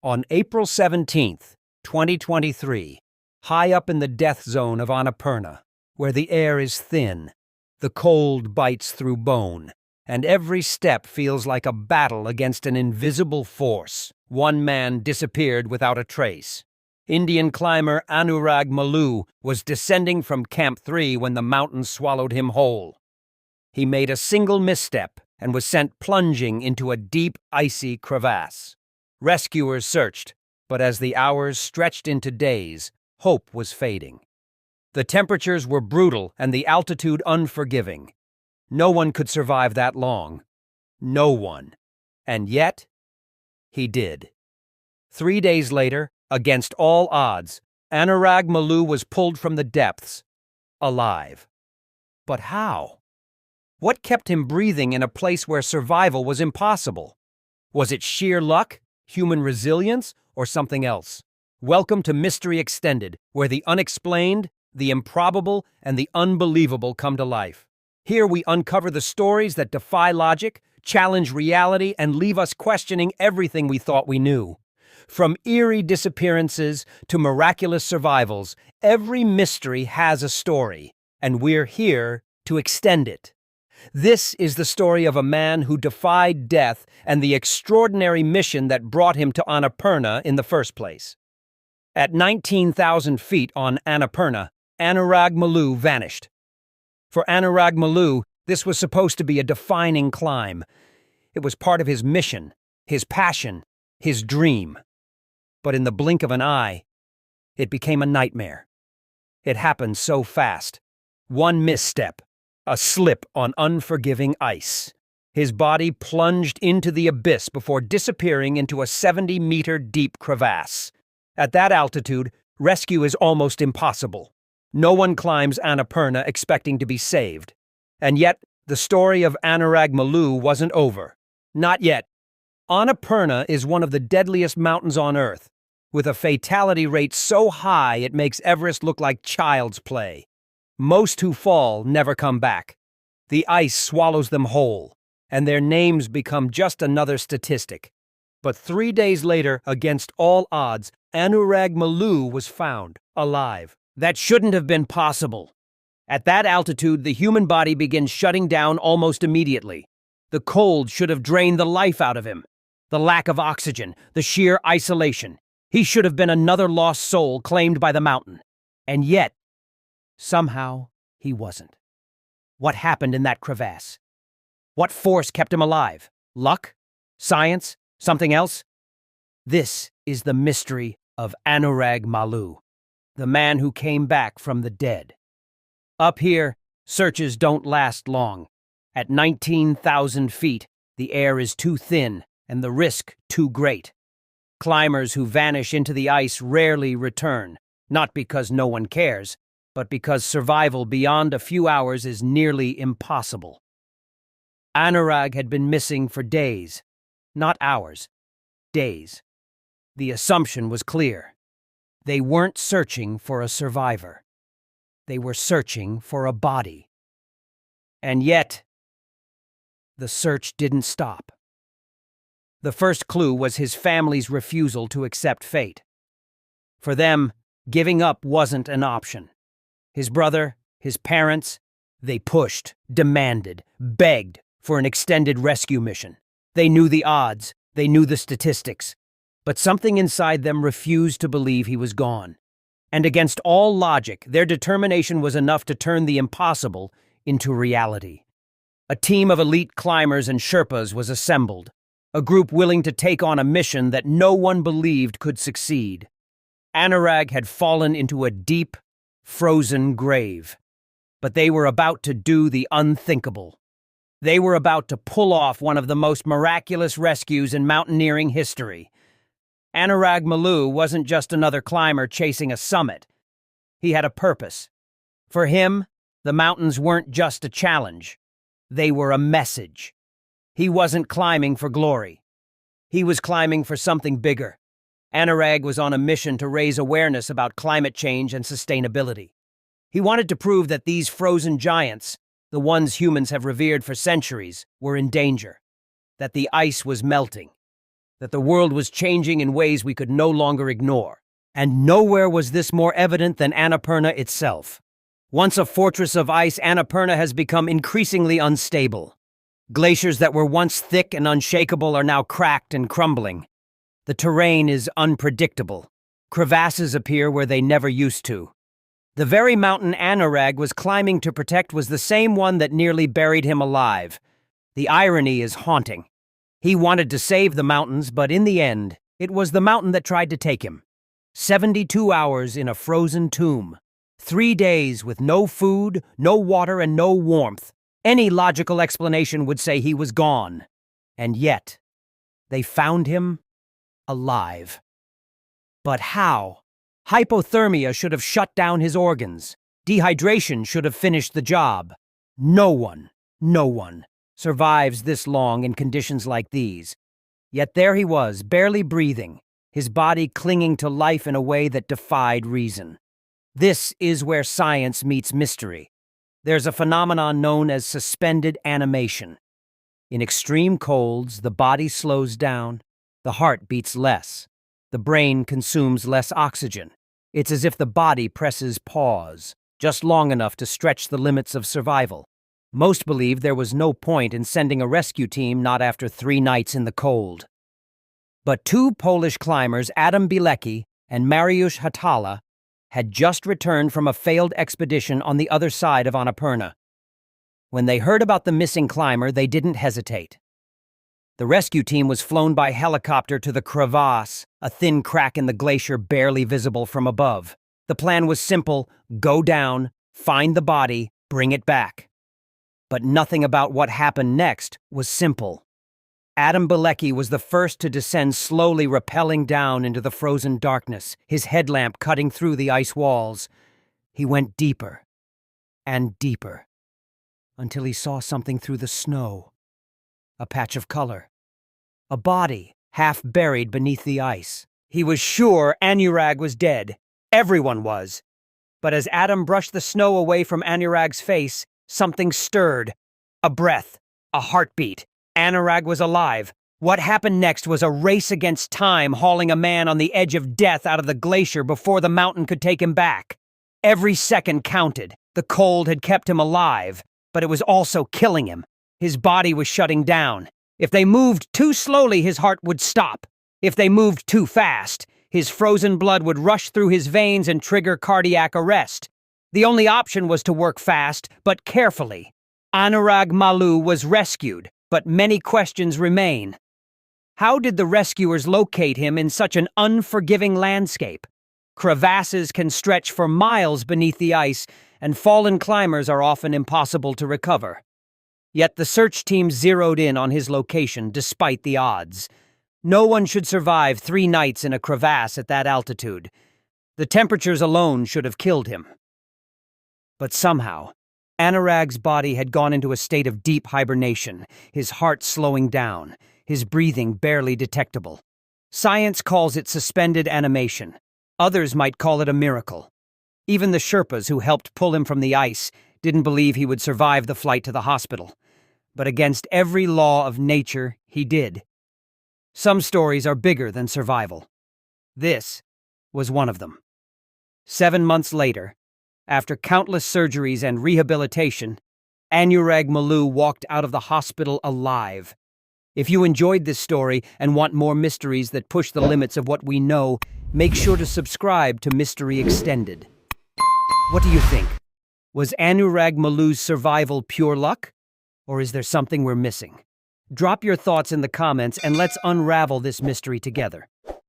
On April 17th, 2023, high up in the death zone of Annapurna, where the air is thin, the cold bites through bone, and every step feels like a battle against an invisible force, one man disappeared without a trace. Indian climber Anurag Maloo was descending from Camp 3 when the mountain swallowed him whole. He made a single misstep and was sent plunging into a deep, icy crevasse. Rescuers searched, but as the hours stretched into days, hope was fading. The temperatures were brutal and the altitude unforgiving. No one could survive that long. No one. And yet, he did. 3 days later, against all odds, Anurag Maloo was pulled from the depths, alive. But how? What kept him breathing in a place where survival was impossible? Was it sheer luck, human resilience, or something else? Welcome to Mystery Extended, where the unexplained, the improbable, and the unbelievable come to life. Here we uncover the stories that defy logic, challenge reality, and leave us questioning everything we thought we knew. From eerie disappearances to miraculous survivals, every mystery has a story, and we're here to extend it. This is the story of a man who defied death and the extraordinary mission that brought him to Annapurna in the first place. At 19,000 feet on Annapurna, Anurag Maloo vanished. For Anurag Maloo, this was supposed to be a defining climb. It was part of his mission, his passion, his dream. But in the blink of an eye, it became a nightmare. It happened so fast. One misstep. A slip on unforgiving ice. His body plunged into the abyss before disappearing into a 70-meter deep crevasse. At that altitude, rescue is almost impossible. No one climbs Annapurna expecting to be saved. And yet, the story of Anurag Maloo wasn't over. Not yet. Annapurna is one of the deadliest mountains on Earth, with a fatality rate so high it makes Everest look like child's play. Most who fall never come back. The ice swallows them whole, and their names become just another statistic. But 3 days later, against all odds, Anurag Maloo was found, alive. That shouldn't have been possible. At that altitude, the human body begins shutting down almost immediately. The cold should have drained the life out of him. The lack of oxygen, the sheer isolation. He should have been another lost soul claimed by the mountain. And yet, somehow, he wasn't. What happened in that crevasse? What force kept him alive? Luck? Science? Something else? This is the mystery of Anurag Maloo, the man who came back from the dead. Up here, searches don't last long. At 19,000 feet, the air is too thin and the risk too great. Climbers who vanish into the ice rarely return, not because no one cares, but because survival beyond a few hours is nearly impossible. Anurag had been missing for days, not hours, days. The assumption was clear. They weren't searching for a survivor. They were searching for a body. And yet, the search didn't stop. The first clue was his family's refusal to accept fate. For them, giving up wasn't an option. His brother, his parents, they pushed, demanded, begged for an extended rescue mission. They knew the odds, they knew the statistics, but something inside them refused to believe he was gone. And against all logic, their determination was enough to turn the impossible into reality. A team of elite climbers and Sherpas was assembled, a group willing to take on a mission that no one believed could succeed. Anurag had fallen into a deep, frozen grave, but they were about to do the unthinkable. They were about to pull off one of the most miraculous rescues in mountaineering history. Anurag Maloo wasn't just another climber chasing a summit. He had a purpose. For him, the mountains weren't just a challenge. They were a message. He wasn't climbing for glory. He was climbing for something bigger. Anurag was on a mission to raise awareness about climate change and sustainability. He wanted to prove that these frozen giants, the ones humans have revered for centuries, were in danger, that the ice was melting. that the world was changing in ways we could no longer ignore. And nowhere was this more evident than Annapurna itself. Once a fortress of ice, Annapurna has become increasingly unstable. Glaciers that were once thick and unshakable are now cracked and crumbling. The terrain is unpredictable. Crevasses appear where they never used to. The very mountain Anurag was climbing to protect was the same one that nearly buried him alive. The irony is haunting. He wanted to save the mountains, but in the end, it was the mountain that tried to take him. 72 hours in a frozen tomb. 3 days with no food, no water, and no warmth. Any logical explanation would say he was gone. And yet, they found him alive. But how? Hypothermia should have shut down his organs. Dehydration should have finished the job. No one survives this long in conditions like these. Yet there he was, barely breathing, his body clinging to life in a way that defied reason. This is where science meets mystery. There's a phenomenon known as suspended animation. In extreme colds, the body slows down, the heart beats less, the brain consumes less oxygen. It's as if the body presses pause, just long enough to stretch the limits of survival. Most believe there was no point in sending a rescue team not after 3 nights in the cold. But 2 Polish climbers, Adam Bilecki and Mariusz Hatala, had just returned from a failed expedition on the other side of Annapurna. When they heard about the missing climber, they didn't hesitate. The rescue team was flown by helicopter to the crevasse, a thin crack in the glacier barely visible from above. The plan was simple: go down, find the body, bring it back. But nothing about what happened next was simple. Adam Bilecki was the first to descend, slowly rappelling down into the frozen darkness, his headlamp cutting through the ice walls. He went deeper and deeper, until he saw something through the snow. A patch of color. A body, half buried beneath the ice. He was sure Anurag was dead. Everyone was. But as Adam brushed the snow away from Anurag's face, something stirred. A breath. A heartbeat. Anurag was alive. What happened next was a race against time, hauling a man on the edge of death out of the glacier before the mountain could take him back. Every second counted. The cold had kept him alive, but it was also killing him. His body was shutting down. If they moved too slowly, his heart would stop. If they moved too fast, his frozen blood would rush through his veins and trigger cardiac arrest. The only option was to work fast, but carefully. Anurag Maloo was rescued, but many questions remain. How did the rescuers locate him in such an unforgiving landscape? Crevasses can stretch for miles beneath the ice, and fallen climbers are often impossible to recover. Yet the search team zeroed in on his location despite the odds. No one should survive 3 nights in a crevasse at that altitude. The temperatures alone should have killed him. But somehow, Anurag's body had gone into a state of deep hibernation, his heart slowing down, his breathing barely detectable. Science calls it suspended animation. Others might call it a miracle. Even the Sherpas who helped pull him from the ice didn't believe he would survive the flight to the hospital. But against every law of nature, he did. Some stories are bigger than survival. This was one of them. 7 months later, after countless surgeries and rehabilitation, Anurag Maloo walked out of the hospital alive. If you enjoyed this story and want more mysteries that push the limits of what we know, make sure to subscribe to Mystery Extended. What do you think? Was Anurag Maloo's survival pure luck? Or is there something we're missing? Drop your thoughts in the comments and let's unravel this mystery together.